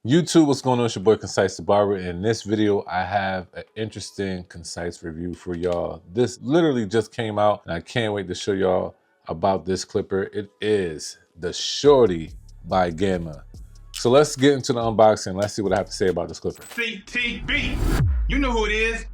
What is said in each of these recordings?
YouTube, what's going on? It's your boy Concise the Barber. In this video, I have an interesting Concise review for y'all. This literally just came out and I can't wait to show y'all about this clipper. It is the Shorty by Gamma. So let's get into the unboxing. Let's see what I have to say about this clipper. CTB, you know who it is.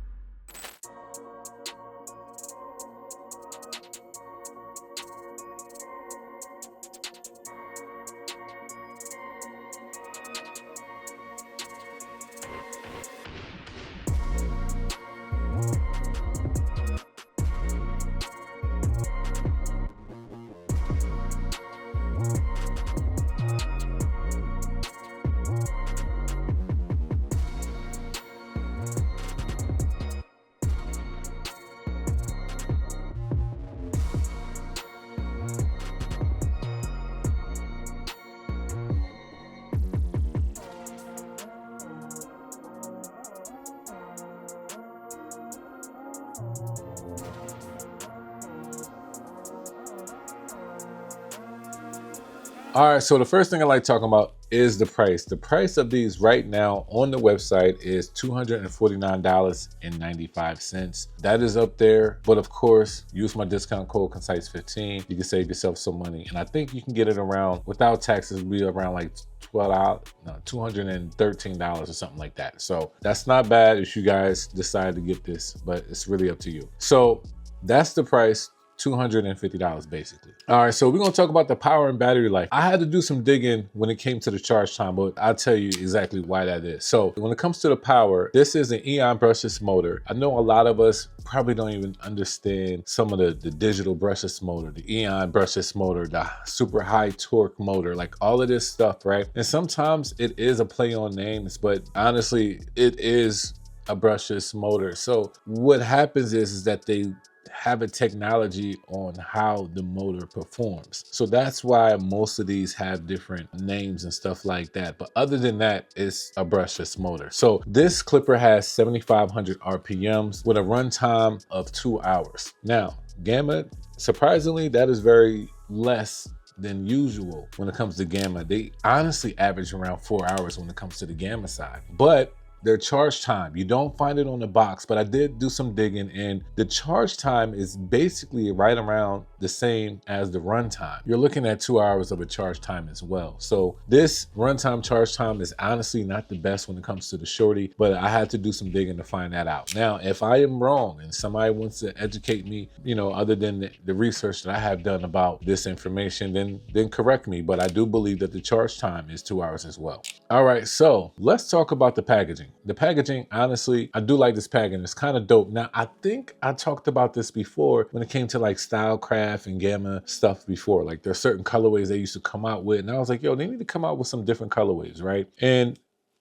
All right, so the first thing I like talking about is the price. The price of these right now on the website is $249.95. That is up there, but of course, use my discount code Concise15. You can save yourself some money, and I think you can get it around without taxes. Be around like $213 or something like that. So that's not bad if you guys decide to get this, but it's really up to you. So that's the price. $250 basically. All right, so we're gonna talk about the power and battery life. I had to do some digging when it came to the charge time, but I'll tell you exactly why that is. So when it comes to the power, this is an EON brushless motor. I know a lot of us probably don't even understand some of the digital brushless motor, the EON brushless motor, the super high torque motor, like all of this stuff, right? And sometimes it is a play on names, but honestly, it is a brushless motor. So what happens is that they have a technology on how the motor performs. So that's why most of these have different names and stuff like that. But other than that, it's a brushless motor. So this clipper has 7,500 RPMs with a runtime of 2 hours. Now, Gamma, surprisingly, that is very less than usual when it comes to Gamma. They honestly average around 4 hours when it comes to the Gamma side. But their charge time, you don't find it on the box, but I did do some digging, and the charge time is basically right around the same as the runtime. You're looking at 2 hours of a charge time as well. So this runtime charge time is honestly not the best when it comes to the Shorty, but I had to do some digging to find that out. Now, if I am wrong and somebody wants to educate me, you know, other than the research that I have done about this information, then correct me, but I do believe that the charge time is 2 hours as well. All right, so let's talk about the packaging. The packaging, honestly, I do like this packaging. It's kind of dope. Now, I think I talked about this before when it came to like Stylecraft and Gamma stuff before. Like there's certain colorways they used to come out with. And I was like, yo, they need to come out with some different colorways, right? And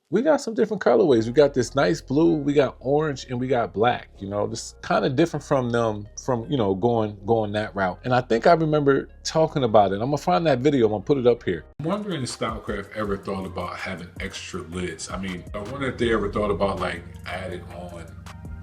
we got some different colorways. We got this nice blue, we got orange, and we got black. You know, this kind of different from them, you know, going that route. And I think I remember talking about it. I'm gonna find that video, I'm gonna put it up here. I'm wondering if Stylecraft ever thought about having extra lids. I mean, I wonder if they ever thought about like adding on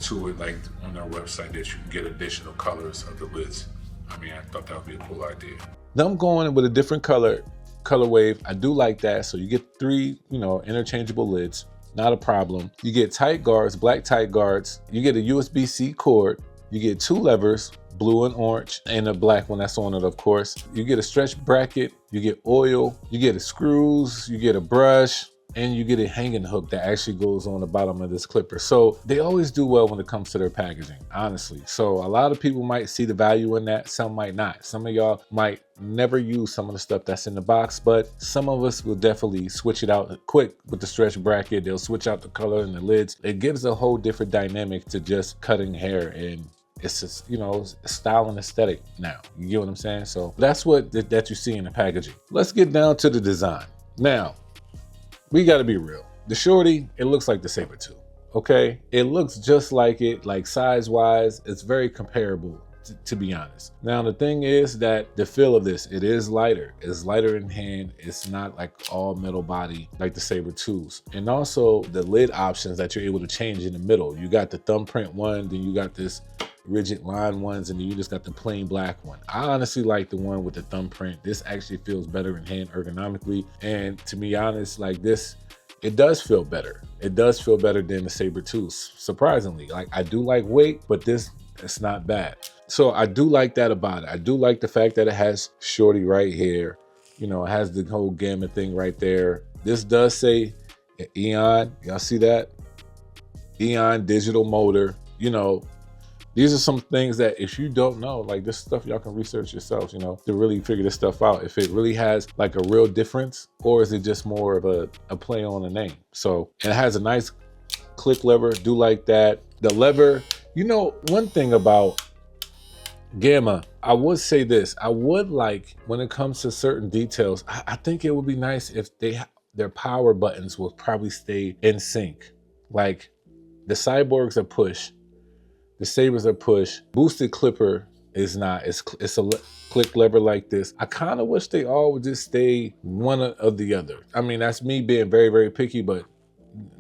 to it, like on their website, that you can get additional colors of the lids. I mean, I thought that would be a cool idea. Now I'm going with a different color wave. I do like that. So you get 3, you know, interchangeable lids, not a problem. You get tight guards, black tight guards. You get a USB-C cord. You get 2 levers, blue and orange, and a black one that's on it, of course. You get a stretch bracket, you get oil, you get a screws, you get a brush, and you get a hanging hook that actually goes on the bottom of this clipper. So they always do well when it comes to their packaging, honestly. So a lot of people might see the value in that, some might not. Some of y'all might never use some of the stuff that's in the box, but some of us will definitely switch it out quick with the stretch bracket. They'll switch out the color and the lids. It gives a whole different dynamic to just cutting hair, and it's just, you know, style and aesthetic now. You get what I'm saying? So that's what that you see in the packaging. Let's get down to the design. Now, we gotta be real. The Shorty, it looks like the Saber 2, okay? It looks just like it, like size-wise, it's very comparable, to be honest. Now, the thing is that the feel of this, it is lighter. It's lighter in hand. It's not like all metal body like the Saber 2s. And also the lid options that you're able to change in the middle. You got the thumbprint one, then you got this rigid line ones, and then you just got the plain black one. I honestly like the one with the thumbprint. This actually feels better in hand ergonomically, and to be honest, like this it does feel better. It does feel better than the Saber tools, surprisingly. Like, I do like weight, but this, it's not bad. So I do like that about it. I do like the fact that it has Shorty right here. You know, it has the whole Gamma thing right there. This does say EON, y'all see that? EON Digital Motor. You know, these are some things that if you don't know, like this stuff y'all can research yourselves, you know, to really figure this stuff out. If it really has like a real difference, or is it just more of a play on the name? So, and it has a nice click lever, do like that. The lever, you know, one thing about Gamma, I would say this, I would like, when it comes to certain details, I think it would be nice if their power buttons will probably stay in sync. Like the Cyborgs are push, the Sabers are push, boosted clipper is not, it's a click lever like this. I kind of wish they all would just stay one or the other. I mean, that's me being very, very picky, but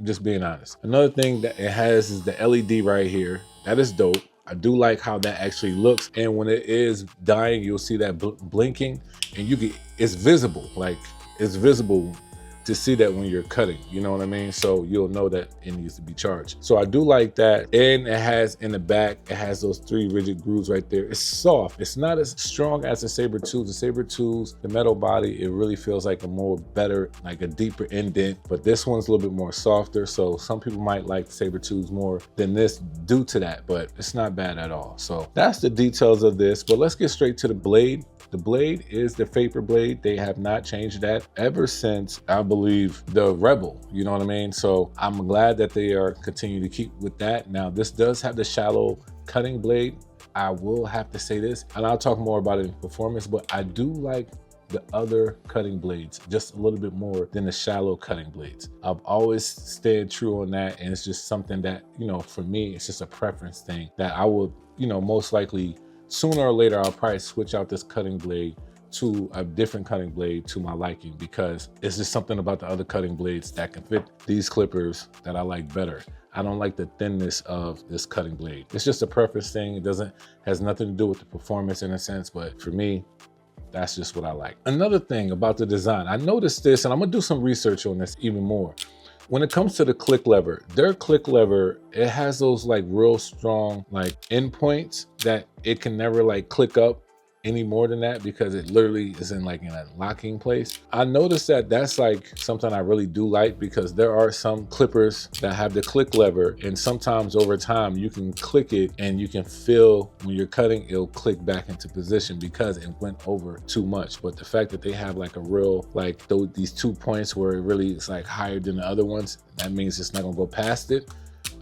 just being honest. Another thing that it has is the LED right here. That is dope. I do like how that actually looks. And when it is dying, you'll see that blinking, and it's visible. Like, it's visible to see that when you're cutting, you know what I mean? So you'll know that it needs to be charged. So I do like that. And it has in the back, it has those 3 rigid grooves right there. It's soft. It's not as strong as the Saber tools. The Saber tools, the metal body, it really feels like a more better, like a deeper indent, but this one's a little bit more softer. So some people might like the Saber tools more than this due to that, but it's not bad at all. So that's the details of this, but let's get straight to the blade. The blade is the Faper Blade. They have not changed that ever since, I believe, the Rebel, you know what I mean? So I'm glad that they are continuing to keep with that. Now, this does have the shallow cutting blade. I will have to say this, and I'll talk more about it in performance, but I do like the other cutting blades just a little bit more than the shallow cutting blades. I've always stayed true on that, and it's just something that, you know, for me, it's just a preference thing that I would, you know, most likely sooner or later, I'll probably switch out this cutting blade to a different cutting blade to my liking, because it's just something about the other cutting blades that can fit these clippers that I like better. I don't like the thinness of this cutting blade. It's just a preference thing. It has nothing to do with the performance in a sense, but for me, that's just what I like. Another thing about the design, I noticed this, and I'm gonna do some research on this even more. When it comes to the click lever, their click lever, it has those like real strong like endpoints that it can never like click up any more than that, because it literally is in like in a locking place. I noticed that that's like something I really do like, because there are some clippers that have the click lever, and sometimes over time you can click it and you can feel when you're cutting, it'll click back into position because it went over too much. But the fact that they have like a real, like these 2 points where it really is like higher than the other ones, that means it's not gonna go past it.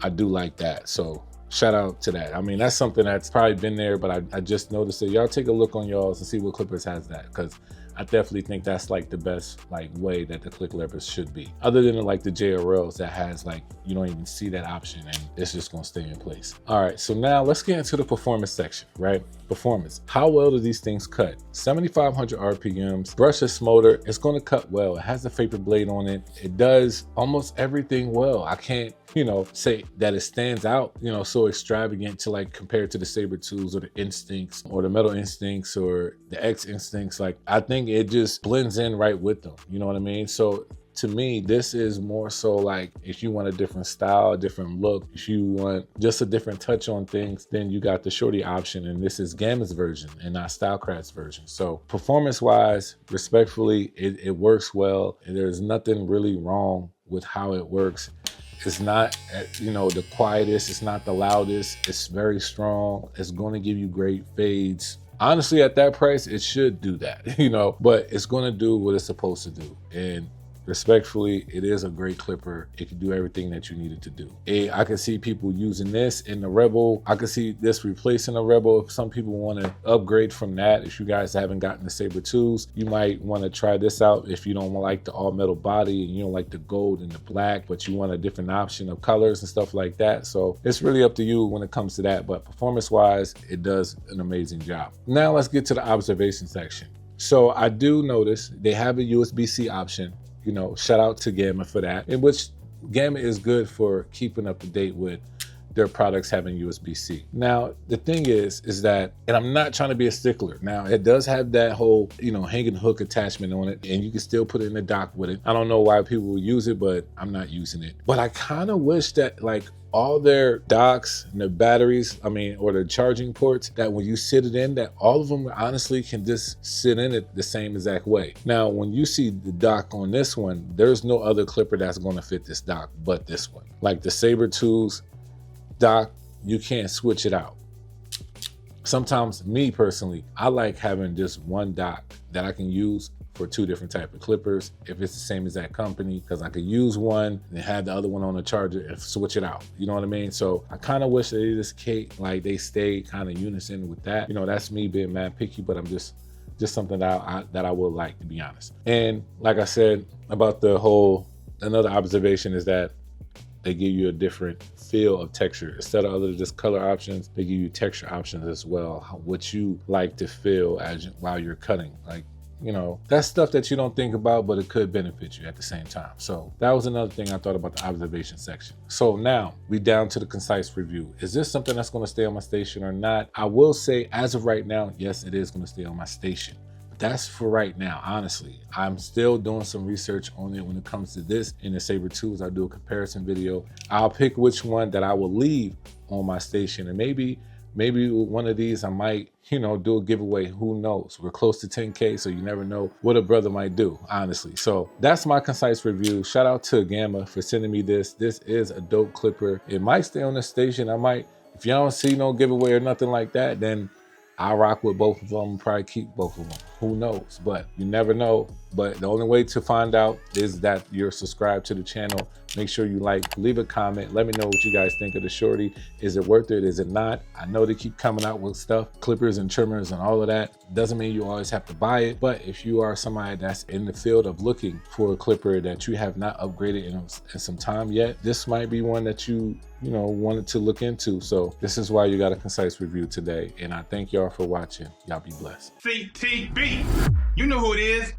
I do like that. So shout out to that. I mean, that's something that's probably been there, but I just noticed it. Y'all take a look on y'all's and see what clippers has that, because I definitely think that's like the best like way that the click levers should be. Other than like the JRLs that has like, you don't even see that option and it's just gonna stay in place. All right, so now let's get into the performance section, right? Performance. How well do these things cut? 7,500 RPMs, brushless motor. It's gonna cut well. It has the Faper Blade on it. It does almost everything well. I can't, you know, say that it stands out, you know, so extravagant to like compared to the Saber tools or the Instincts or the Metal Instincts or the X Instincts. Like, I think it just blends in right with them. You know what I mean? So to me, this is more so like if you want a different style, a different look, if you want just a different touch on things, then you got the Shorty option, and this is Gamma's version and not Stylecraft's version. So performance-wise, respectfully, it works well. And there's nothing really wrong with how it works. It's not, you know, the quietest, it's not the loudest, it's very strong. It's going to give you great fades. Honestly, at that price, it should do that, you know, but it's going to do what it's supposed to do. And respectfully, it is a great clipper. It can do everything that you need it to do. I can see people using this in the Rebel. I can see this replacing the Rebel. If some people want to upgrade from that, if you guys haven't gotten the Saber tools, you might want to try this out. If you don't like the all metal body and you don't like the gold and the black, but you want a different option of colors and stuff like that. So it's really up to you when it comes to that. But performance wise, it does an amazing job. Now let's get to the observation section. So I do notice they have a USB-C option. You know, shout out to Gamma for that, in which Gamma is good for keeping up to date with their products having USB-C. Now, the thing is that, and I'm not trying to be a stickler. Now, it does have that whole, hanging hook attachment on it, and you can still put it in the dock with it. I don't know why people will use it, but I'm not using it. But I kind of wish that like all their docks and their batteries, or the charging ports, that when you sit it in, that all of them honestly can just sit in it the same exact way. Now, when you see the dock on this one, there's no other clipper that's going to fit this dock but this one. Like the Saber Tools dock, you can't switch it out. Sometimes, me personally, I like having just one dock that I can use for two different type of clippers if it's the same as that company, because I could use one and have the other one on the charger and switch it out. You know what I mean? So I kind of wish they just they stay kind of unison with that. That's me being mad picky, but I'm just something that I would like, to be honest. And like I said about another observation is that they give you a different feel of texture. Instead of other just color options, they give you texture options as well, what you like to feel while you're cutting. Like, that's stuff that you don't think about, but it could benefit you at the same time. So that was another thing I thought about the observation section. So now we down to the Concise review. Is this something that's going to stay on my station or not? I will say, as of right now, yes, it is going to stay on my station. That's for right now, honestly. I'm still doing some research on it when it comes to this in the Saber Tools. I'll do a comparison video. I'll pick which one that I will leave on my station, and maybe one of these I might, do a giveaway. Who knows? We're close to 10K, so you never know what a brother might do, honestly. So that's my Concise review. Shout out to Gamma for sending me this. This is a dope clipper. It might stay on the station. If y'all don't see no giveaway or nothing like that, then I'll rock with both of them, probably keep both of them. Who knows? But you never know. But the only way to find out is that you're subscribed to the channel. Make sure you leave a comment. Let me know what you guys think of the Shorty. Is it worth it? Is it not? I know they keep coming out with stuff, clippers and trimmers and all of that. Doesn't mean you always have to buy it. But if you are somebody that's in the field of looking for a clipper that you have not upgraded in some time yet, this might be one that you wanted to look into. So this is why you got a Concise review today. And I thank y'all for watching. Y'all be blessed. CTB. You know who it is.